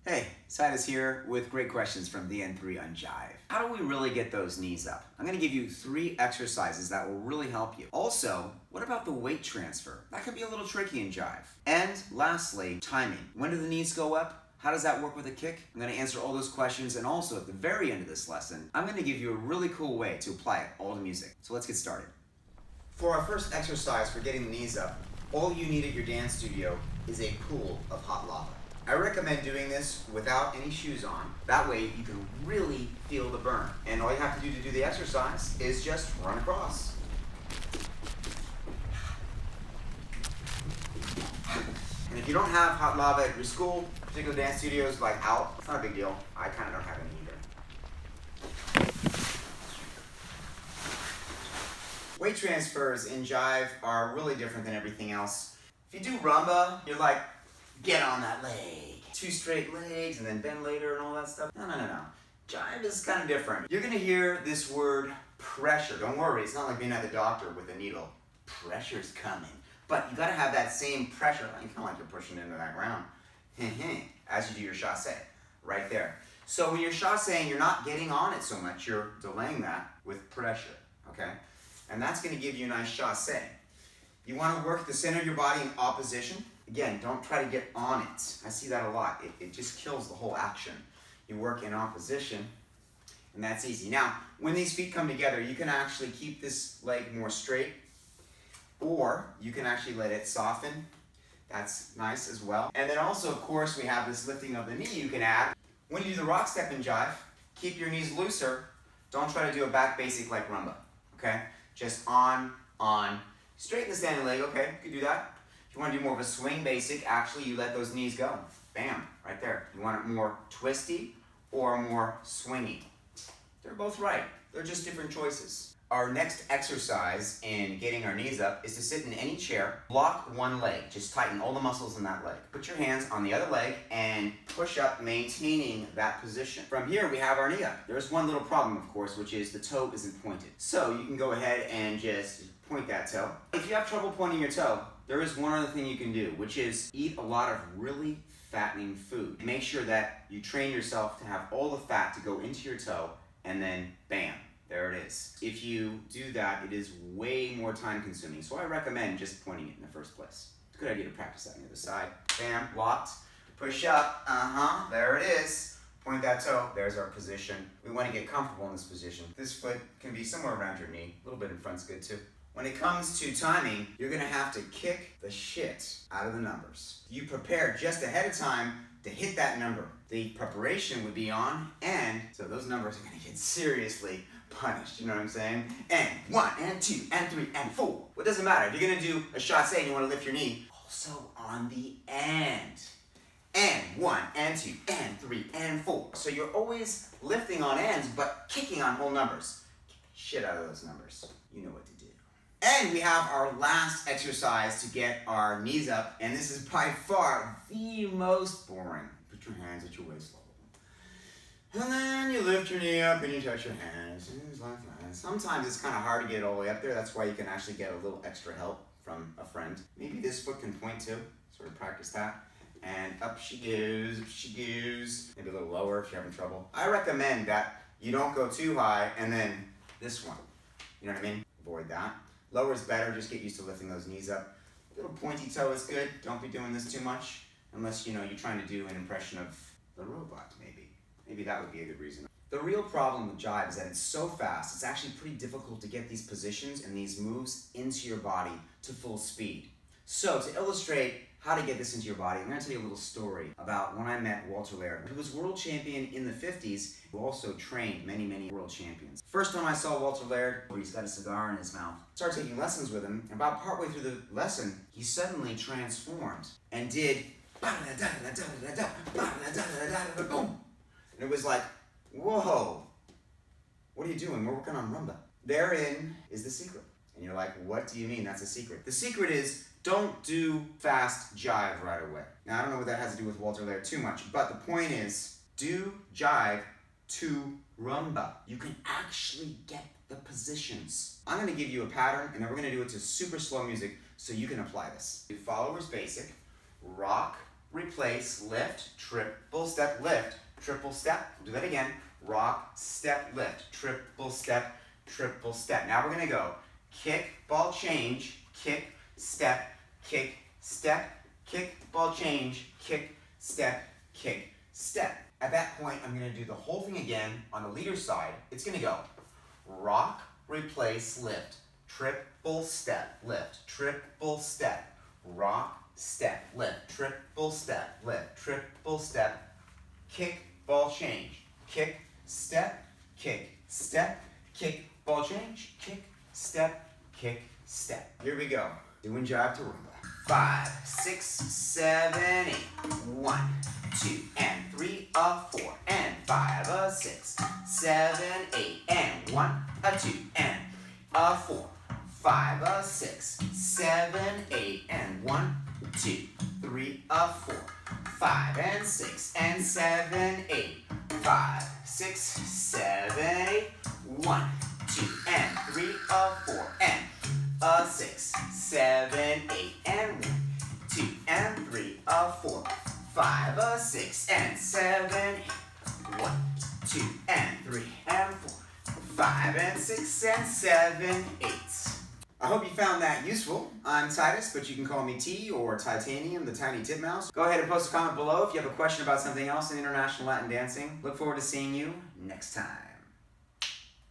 Hey, Tytus here with great questions from the N3 on Jive. How do we really get those knees up? I'm going to give you 3 exercises that will really help you. Also, what about the weight transfer? That could be a little tricky in Jive. And lastly, timing. When do the knees go up? How does that work with a kick? I'm going to answer all those questions, and also at the very end of this lesson, I'm going to give you a really cool way to apply it all to music. So let's get started. For our first exercise for getting the knees up, all you need at your dance studio is a pool of hot lava. I recommend doing this without any shoes on. That way you can really feel the burn. And all you have to do the exercise is just run across. And if you don't have hot lava at your school, particular dance studios like out, it's not a big deal. I kind of don't have any either. Weight transfers in Jive are really different than everything else. If you do Rumba, you're like, get on that leg. 2 straight legs and then bend later and all that stuff. No. Jive is kind of different. You're gonna hear this word pressure. Don't worry, it's not like being at the doctor with a needle. Pressure's coming. But you gotta have that same pressure, kind of like you're pushing into that ground, as you do your chassé, right there. So when you're chasséing, you're not getting on it so much, you're delaying that with pressure, okay? And that's gonna give you a nice chassé. You wanna work the center of your body in opposition. Again, don't try to get on it. I see that a lot. It just kills the whole action. You work in opposition, and that's easy. Now, when these feet come together, you can actually keep this leg more straight, or you can actually let it soften. That's nice as well. And then also, of course, we have this lifting of the knee you can add. When you do the rock step in Jive, keep your knees looser. Don't try to do a back basic like Rumba, okay? Just on. Straighten the standing leg, okay, you can do that. If you want to do more of a swing basic, actually you let those knees go. Bam, right there. You want it more twisty or more swingy. They're both right. They're just different choices. Our next exercise in getting our knees up is to sit in any chair, block one leg, just tighten all the muscles in that leg. Put your hands on the other leg and push up, maintaining that position. From here, we have our knee up. There's one little problem, of course, which is the toe isn't pointed. So you can go ahead and just point that toe. If you have trouble pointing your toe, there is one other thing you can do, which is eat a lot of really fattening food. Make sure that you train yourself to have all the fat to go into your toe, and then bam, there it is. If you do that, it is way more time consuming, so I recommend just pointing it in the first place. It's a good idea to practice that on the other side. Bam, locked, push up, there it is. Point that toe, there's our position. We want to get comfortable in this position. This foot can be somewhere around your knee, a little bit in front's good too. When it comes to timing, you're gonna have to kick the shit out of the numbers. You prepare just ahead of time to hit that number. The preparation would be on, and so those numbers are gonna get seriously punished, you know what I'm saying? And 1, and 2, and 3, and 4. Well, it doesn't matter. If you're gonna do a chassé and you wanna lift your knee, also on the end. And 1, and 2, and 3, and 4. So you're always lifting on ends, but kicking on whole numbers. Kick the shit out of those numbers. You know what to do. And we have our last exercise to get our knees up, and this is by far the most boring. Put your hands at your waist level. And then you lift your knee up and you touch your hands. Sometimes it's kind of hard to get it all the way up there. That's why you can actually get a little extra help from a friend. Maybe this foot can point too, sort of practice that. And up she goes, Maybe a little lower if you're having trouble. I recommend that you don't go too high, and then this one. You know what I mean? Avoid that. Lower is better, just get used to lifting those knees up. Little pointy toe is good. Don't be doing this too much, unless you're trying to do an impression of the robot, maybe. Maybe that would be a good reason. The real problem with Jive is that it's so fast, it's actually pretty difficult to get these positions and these moves into your body to full speed. So to illustrate how to get this into your body, I'm going to tell you a little story about when I met Walter Laird, who was world champion in the 50s, who also trained many world champions. First time I saw Walter Laird, he's got a cigar in his mouth. Started taking lessons with him, and about partway through the lesson, he suddenly transformed and did boom. And it was like, whoa, what are you doing? We're working on Rumba. Therein is the secret. And you're like, what do you mean that's a secret? The secret is, don't do fast Jive right away. Now, I don't know what that has to do with Walter Laird too much, but the point is, do Jive to Rumba. You can actually get the positions. I'm gonna give you a pattern, and then we're gonna do it to super slow music so you can apply this. Do followers basic, rock, replace, lift, triple step, lift, triple step. We'll do that again. Rock, step, lift, triple step, triple step. Now we're gonna go kick, ball change, kick, step, kick, ball change, kick, step, kick, step. At that point, I'm gonna do the whole thing again on the leader side. It's gonna go rock, replace, lift, triple step, lift, triple step, rock, step, lift, triple step, lift, triple step, kick, ball change, kick, step, ball change, kick, step. Here we go. Doing jive to rumba. 5, 6, 7, 8. 1, 2, and 3, 4, and 5, 6, 7, 8, and 1, 2, and 4, 5, 6, 7, 8, and 1, 2, 3, 4, 5, and 6, and 7, 8, 5, 6, 7, 8, 1, 2, and 3, 4, and 6, 7, 8, and 1, 2, and 3, 4, 5, 6, and 7, 8, 1, 2, and 3, and 4, 5, and 6, and 7, 8. I hope you found that useful. I'm Tytus, but you can call me T or Titanium, the tiny titmouse. Go ahead and post a comment below if you have a question about something else in international Latin dancing. Look forward to seeing you next time.